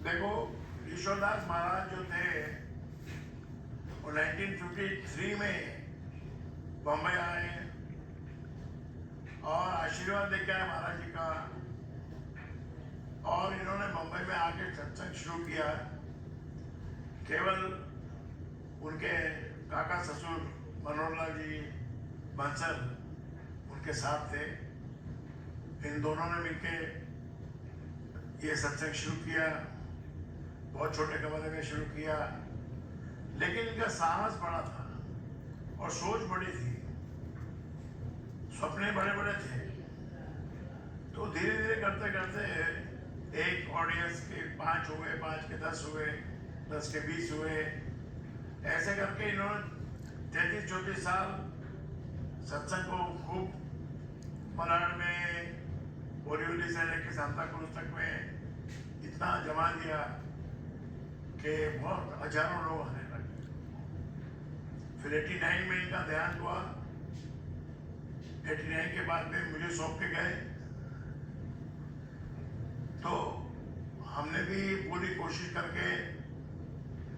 देखो, ईश्वरदास महाराज जो थे वो 1953 में बम्बई आए और आशीर्वाद लेके आए महाराज जी का। और इन्होंने मुंबई में आके सत्संग शुरू किया। केवल उनके काका ससुर मनोहरलाल जी बंसल उनके साथ थे। इन दोनों ने मिलके ये सत्संग शुरू किया। बहुत छोटे कमरे में शुरू किया, लेकिन इनका साहस बड़ा था और सोच बड़ी थी, सपने बड़े बड़े थे। तो धीरे धीरे करते करते एक ऑडियंस के 5 हुए, 5 के 10 हुए, 10 के 20 हुए। ऐसे करके इन्होंने 33-34 साल सत्संग को खूब मलाड में, बोरीवली से लेकर सांता क्रूज तक में इतना जमा दिया कि बहुत हजारों लोग आने लगे। फिर 89 में इनका ध्यान हुआ। 89 के बाद में मुझे सौंप के गए, तो हमने भी पूरी कोशिश करके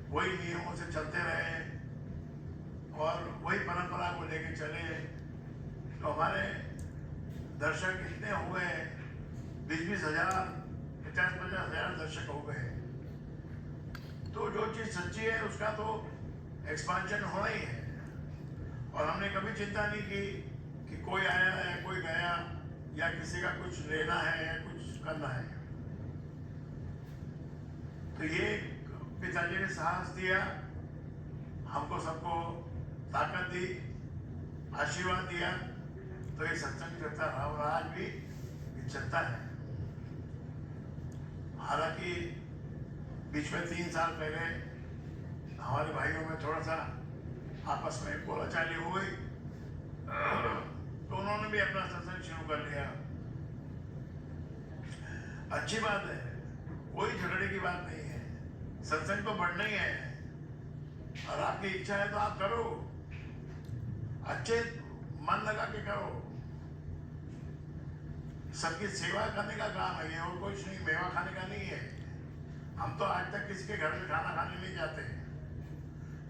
वही नियमों से चलते रहे और वही परंपरा को लेके चले। तो हमारे दर्शक इतने हुए, 20-20 हजार, 50-50 हजार दर्शक हो गए। तो जो चीज सच्ची है उसका तो एक्सपांशन होना ही है। और हमने कभी चिंता नहीं की कि कोई आया है, कोई गया, या किसी का कुछ लेना है या कुछ करना है। तो ये पिताजी ने साहस दिया, हमको सबको ताकत दी, आशीर्वाद दिया, तो ये सत्संग चलता रहा और आज भी चलता है। हालांकि बीच में 3 साल पहले हमारे भाइयों में थोड़ा सा आपस में बोलाचाली हो गई, तो उन्होंने भी अपना सत्संग शुरू कर लिया। अच्छी बात है, कोई झगड़े की बात नहीं है। सत्संग तो बढ़ना ही है और आपकी इच्छा है तो आप करो, अच्छे मन लगा के करो। सबकी सेवा करने का काम है ये, और कुछ नहीं, मेवा खाने का नहीं है। हम तो आज तक किसी के घर में खाना खाने नहीं जाते।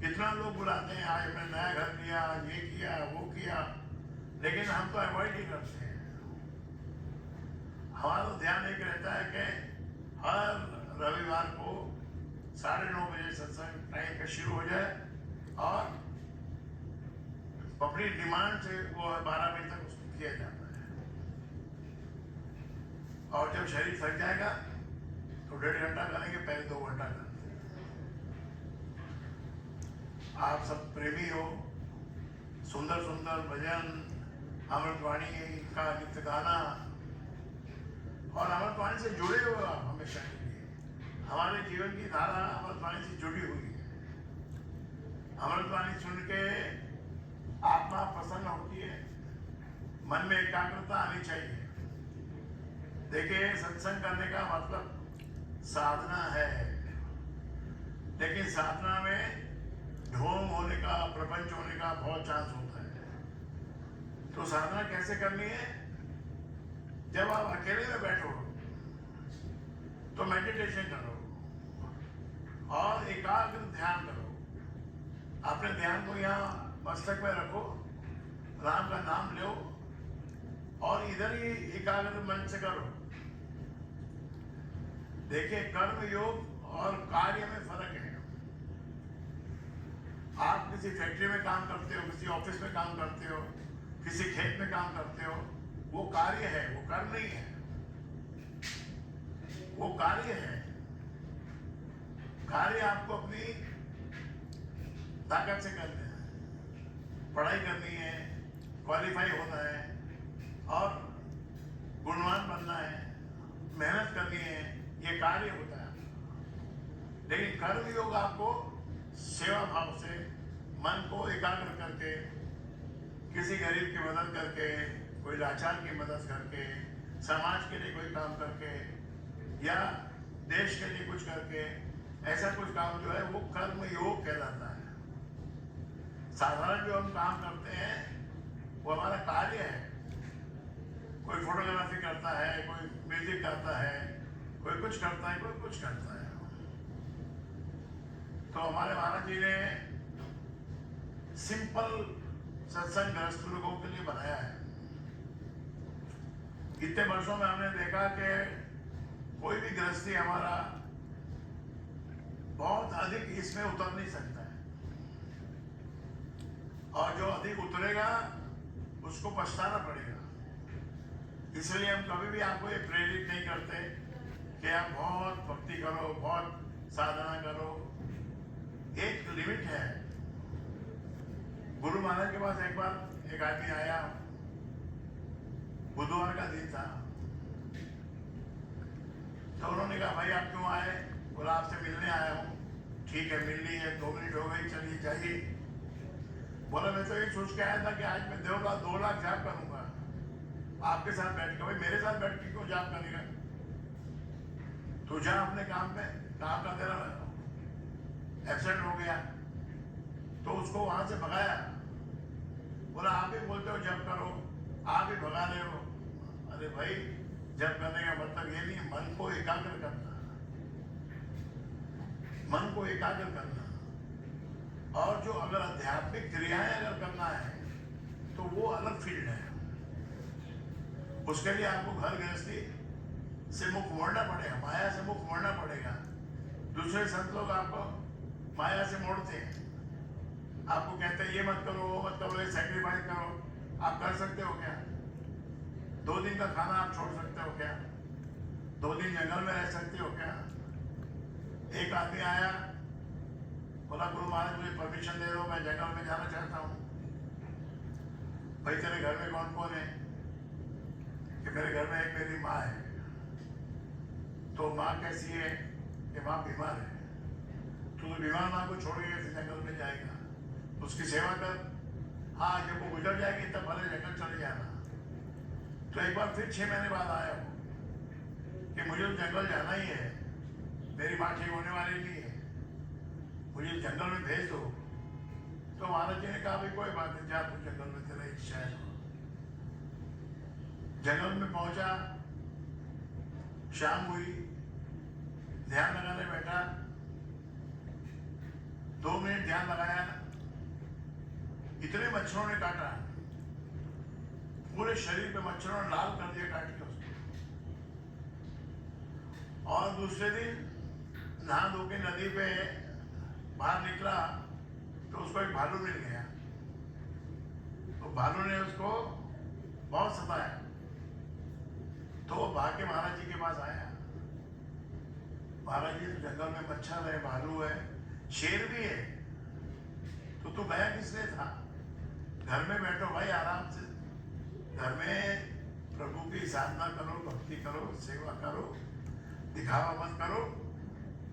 कितना लोग बुलाते हैं, आज हमने नया घर लिया, ये किया, वो किया, लेकिन हम तो अवॉइड ही करते हैं। हमारा तो ध्यान एक रहता है कि हर रविवार को 9:30 बजे सत्संग टाइम पे शुरू हो जाए और अपनी डिमांड से वो 12 बजे तक उसको किया जाता है। और जब शरीर थक जाएगा तो 1.5 घंटा करेंगे, पहले 2 घंटा करते हैं। आप सब प्रेमी हो, सुंदर सुंदर भजन, अमृतवाणी का नित्य गाना, और अमृतवाणी से जुड़े हुए आप हमेशा के लिए। हमारे जीवन की धारा अमृतवाणी से जुड़ी हुई है। अमृतवाणी सुन के आत्मा प्रसन्न होती है, मन में एकाग्रता आनी चाहिए। देखिए, सत्संग करने का मतलब साधना है, लेकिन साधना में ढोंग होने का, प्रपंच होने का बहुत चांस होता है। तो साधना कैसे करनी है? जब आप अकेले में बैठो तो मेडिटेशन करो और एकाग्र ध्यान करो। अपने ध्यान को यहाँ मस्तक में रखो, राम का नाम लो और इधर ही एकाग्र मन से करो। देखिए, कर्म योग और कार्य में फर्क है। आप किसी फैक्ट्री में काम करते हो, किसी ऑफिस में काम करते हो, किसी खेत में काम करते हो, वो कार्य है, वो कर्म नहीं है। वो कार्य है। कार्य आपको अपनी ताकत से करना है, पढ़ाई करनी है, क्वालिफाई होना है और गुणवान बनना है, मेहनत करनी है, ये कार्य होता है। लेकिन कर्म योग आपको सेवा भाव से मन को एकाग्र करके, किसी गरीब की मदद करके, कोई लाचार की मदद करके, समाज के लिए कोई काम करके या देश के लिए कुछ करके, ऐसा कुछ काम जो है वो कर्म योग कहलाता है। साधारण जो हम काम करते हैं वो हमारा कार्य है। कोई फोटोग्राफी करता है, कोई म्यूजिक करता है, कोई कुछ करता है, कोई कुछ करता है। तो हमारे महाराज जी ने सिंपल सत्संग गृहस्थ लोगों के लिए बनाया है। इतने वर्षों में हमने देखा कि कोई भी गृहस्थी हमारा बहुत अधिक इसमें उतर नहीं सकता है, और जो अधिक उतरेगा उसको पछताना पड़ेगा। इसलिए हम कभी भी आपको ये प्रेरित नहीं करते कि आप बहुत भक्ति करो, बहुत साधना करो। एक लिमिट है। गुरु महाराज के पास एक बार एक आदमी आया, बुधवार का दिन था, तो उन्होंने कहा भाई आप क्यों आए? बोला आपसे मिलने आया हूँ। ठीक है, मिल ली है, 2 मिनट हो गई, चलिए जाइए। बोला मैं तो ये सोच के आया था कि आज मैं 2 लाख जाप करूंगा आपके साथ बैठ के। भाई मेरे साथ बैठ के क्यों जाप करेगा? तू जा अपने काम पे, काम का तेरा एब्सेंट हो गया। तो उसको वहां से भगाया। बोला आप ही बोलते हो जप करो, आप ही भगा रहे हो। अरे भाई जप करने का मतलब ये नहीं, मन को एकाग्र करना, मन को एकाग्र करना। और जो अगर आध्यात्मिक क्रियाएं अगर करना है तो वो अलग फील्ड है। उसके लिए आपको घर गृहस्थी से मुख मोड़ना पड़ेगा, माया से मुख मोड़ना पड़ेगा। दूसरे संत लोग आपको माया से मोड़ते हैं, आपको कहते हैं ये मत करो, वो मत करो, ये सैक्रिफाइस करो। आप कर सकते हो क्या? 2 दिन का खाना आप छोड़ सकते हो क्या? 2 दिन जंगल में रह सकते हो क्या? एक आदमी आया, बोला गुरु महाराज मुझे परमिशन दे दो, मैं जंगल में जाना चाहता हूँ। भाई तेरे घर में कौन कौन है? कि मेरे घर में एक मेरी माँ है। तो माँ कैसी है? कि माँ बीमार है। तो बीमार माँ को छोड़ के कैसे जंगल में जाएगा? उसकी सेवा कर। हाँ जब वो गुजर जाएगी तब भले जंगल चले जाना। तो एक बार फिर 6 महीने बाद आया वो कि मुझे तो जंगल जाना ही है, मेरी माँ ठीक होने वाली नहीं है, मुझे जंगल में भेज दो। तो महाराज जी ने कहा भाई कोई बात नहीं, जा तू जंगल में, तेरा इच्छा है। जंगल में पहुंचा, शाम हुई, ध्यान लगाने बैठा, 2 मिनट ध्यान लगाया, इतने मच्छरों ने काटा, पूरे शरीर पे मच्छरों ने लाल कर दिया काट के उसको। और दूसरे दिन नहा धो के नदी पे बाहर निकला तो उसको एक भालू मिल गया। तो भालू ने उसको बहुत सताया। तो वो भाग के महाराज जी के पास आया। महाराज जी तो जंगल में मच्छर है, भालू है, शेर भी है, तो तू गया किस लिए था? घर में बैठो भाई आराम से, घर में प्रभु की साधना करो, भक्ति करो, सेवा करो, दिखावा मत करो।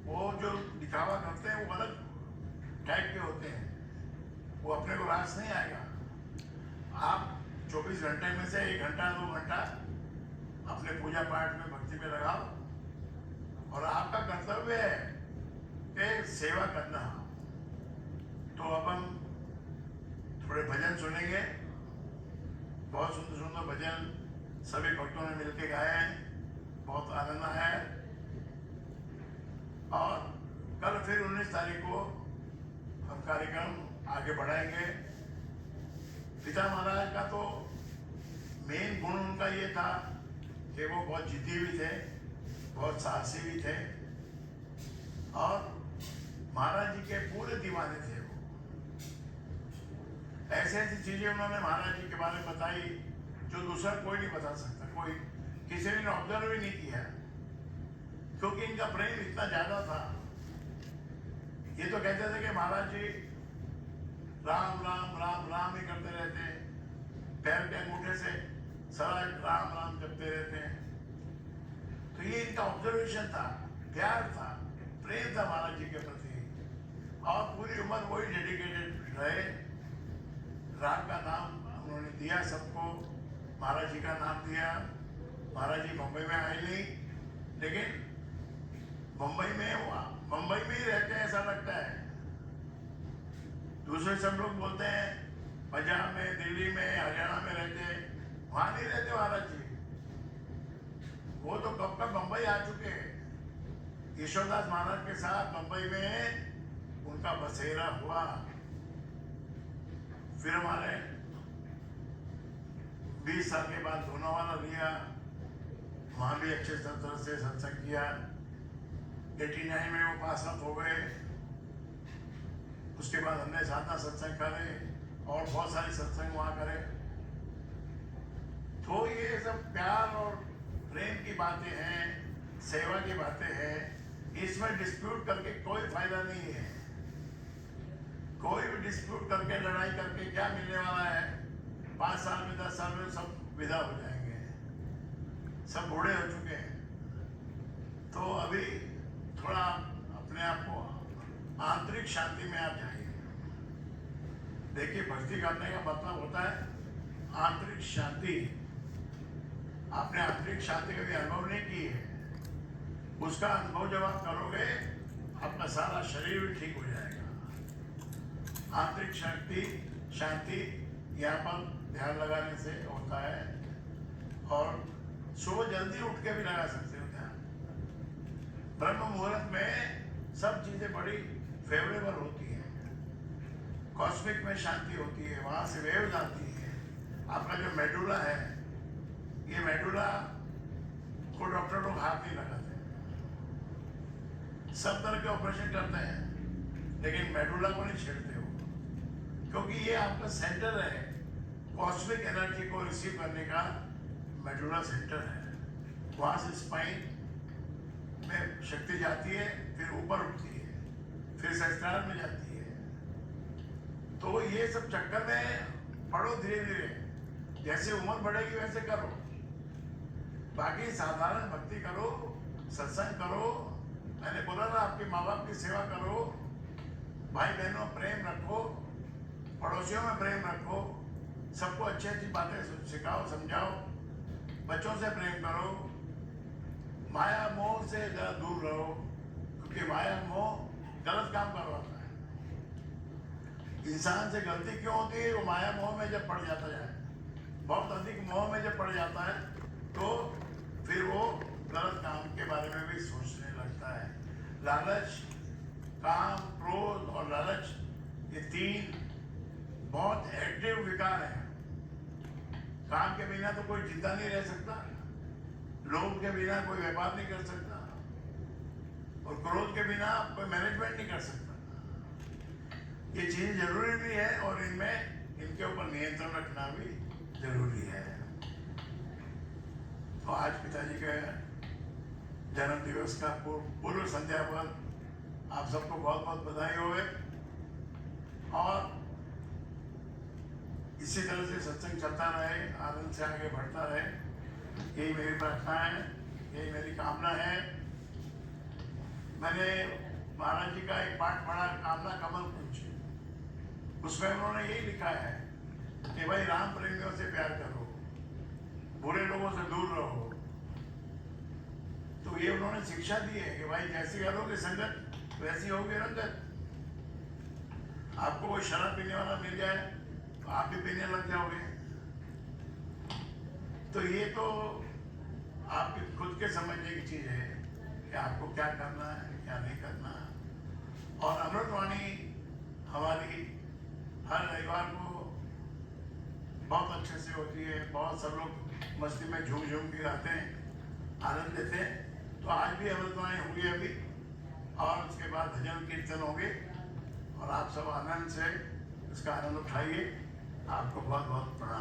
वो जो दिखावा करते हैं वो अलग टाइप के होते हैं, वो अपने को रास नहीं आएगा। आप 24 घंटे में से 1 घंटा 2 घंटा अपने पूजा पाठ में भक्ति में लगाओ, और आपका कर्तव्य है कि सेवा करना। तो अब हम थोड़े भजन सुनेंगे, बहुत सुंदर सुंदर भजन सभी भक्तों ने मिलकर गाए हैं, बहुत आनंद आया है। और कल फिर 19 तारीख को हम कार्यक्रम आगे बढ़ाएंगे। पिता महाराज का तो मेन गुण उनका ये था कि वो बहुत जिद्दी भी थे, बहुत साहसी भी थे, और महाराज जी के पूरे दीवाने थे। वो ऐसी ऐसी चीजें उन्होंने महाराज जी के बारे में बताई जो दूसरा कोई नहीं बता सकता, कोई किसी ने ऑब्जर्व भी नहीं किया, क्योंकि इनका प्रेम इतना ज्यादा था। ये तो कहते थे कि महाराज जी राम राम राम राम ही करते रहते हैं, पैर के अंगूठे से सदा राम राम जपते रहते हैं। तो ये इनका ऑब्जर्वेशन था, प्यार था, प्रेम था महाराज जी के प्रति, और पूरी उम्र वही डेडिकेटेड रहे। राम का नाम उन्होंने दिया सबको, महाराज जी का नाम दिया। महाराज जी मुंबई में आए नहीं, लेकिन मुंबई में ही रहते हैं ऐसा लगता है। दूसरे सब लोग बोलते हैं पंजाब में, दिल्ली में, हरियाणा में रहते हैं, वहां नहीं रहते महाराज जी। वो तो कब कब मुंबई आ चुके हैं। ईश्वरदास महाराज के साथ मुंबई में उनका बसेरा हुआ। फिर हमारे 20 साल के बाद दोनों वाला लिया, वहाँ भी अच्छे तरह से सत्संग किया। 89 में वो पास आउट हो गए। उसके बाद हमने साधना सत्संग करे और बहुत सारे सत्संग वहाँ करे। तो ये सब प्यार और प्रेम की बातें हैं, सेवा की बातें हैं। इसमें डिस्प्यूट करके कोई फायदा नहीं है। कोई भी डिस्प्यूट करके लड़ाई करके क्या मिलने वाला है? 5 साल में 10 साल में सब विदा हो जाएंगे, सब बूढ़े हो चुके हैं। तो अभी थोड़ा अपने आप को आंतरिक शांति में आप जाइए। देखिए, भक्ति करने का मतलब होता है आंतरिक शांति। आपने आंतरिक शांति कभी अनुभव नहीं की है, उसका अनुभव जब आप करोगे आपका सारा शरीर भी ठीक हो जाएगा। आंतरिक शांति यहाँ पर ध्यान लगाने से होता है। और सुबह जल्दी उठ के भी लगा सकते हो ध्यान। ब्रह्म मुहूर्त में सब चीजें बड़ी फेवरेबल होती हैं। कॉस्मिक में शांति होती है, वहां से वेव्स आती है। आपका जो मेडुला है, ये मेडुला को डॉक्टर लोग हाथ नहीं लगाते। सब तरह के ऑपरेशन करते हैं लेकिन मेडुला को नहीं छेड़ते हो, क्योंकि ये आपका सेंटर है। कॉस्मिक एनर्जी को रिसीव करने का मेडुला सेंटर है। वहां से स्पाइन में शक्ति जाती है, फिर ऊपर उठती है, फिर सहस्त्रार में जाती है। तो ये सब चक्कर में पढ़ो धीरे धीरे, जैसे उम्र बढ़ेगी वैसे करो। बाकी साधारण भक्ति करो, सत्संग करो। मैंने बोला ना, आपके माँ बाप की सेवा करो, भाई बहनों प्रेम रखो, पड़ोसियों में प्रेम रखो, सबको अच्छी अच्छी बातें सिखाओ, समझाओ, बच्चों से प्रेम करो, माया मोह से दूर रहो, क्योंकि माया मोह गलत काम करवाता है। इंसान से गलती क्यों होती है? वो माया मोह में जब पड़ जाता है, बहुत अधिक मोह में जब पड़ जाता है, तो फिर वो गलत काम के बारे में भी सोचने लगता है। लालच, काम, क्रोध और लालच, ये 3 बहुत एक्टिव विकार हैं। काम के बिना तो कोई जिंदा नहीं रह सकता, लोभ के बिना कोई व्यापार नहीं कर सकता, और क्रोध के बिना कोई मैनेजमेंट नहीं कर सकता। ये चीज जरूरी भी है और इनके ऊपर नियंत्रण रखना भी जरूरी है। तो आज पिताजी के जन्म दिवस का पूर्व संध्या पर आप सबको बहुत बहुत बधाई होवे। और इसी तरह से सत्संग चलता रहे, आनंद से आगे बढ़ता रहे, यही मेरी प्रार्थना है, यही मेरी कामना है। मैंने महाराज जी का एक पाठ पढ़ा, कामना कमल कुंज, उसमें उन्होंने यही लिखा है कि भाई राम प्रेमियों से प्यार करो, बुरे लोगों से दूर रहो। तो ये उन्होंने शिक्षा दी है कि भाई जैसी करोगे संगत वैसी होगी रंगत। आपको कोई शराब पीने वाला मिल जाए तो आप भी पीने लग जाओगे। तो ये तो आपके खुद के समझने की चीज है कि आपको क्या करना है, क्या नहीं करना है। और अमृतवाणी हमारी हर रविवार को बहुत अच्छे से होती है। बहुत सब लोग मस्ती में झूम झूम के गाते हैं, आनंद लेते हैं। तो आज भी अमृतवाणी होगी अभी, और उसके बाद भजन कीर्तन होंगे, और आप सब आनंद से इसका आनंद उठाइए। आपको बहुत बहुत प्रणाम।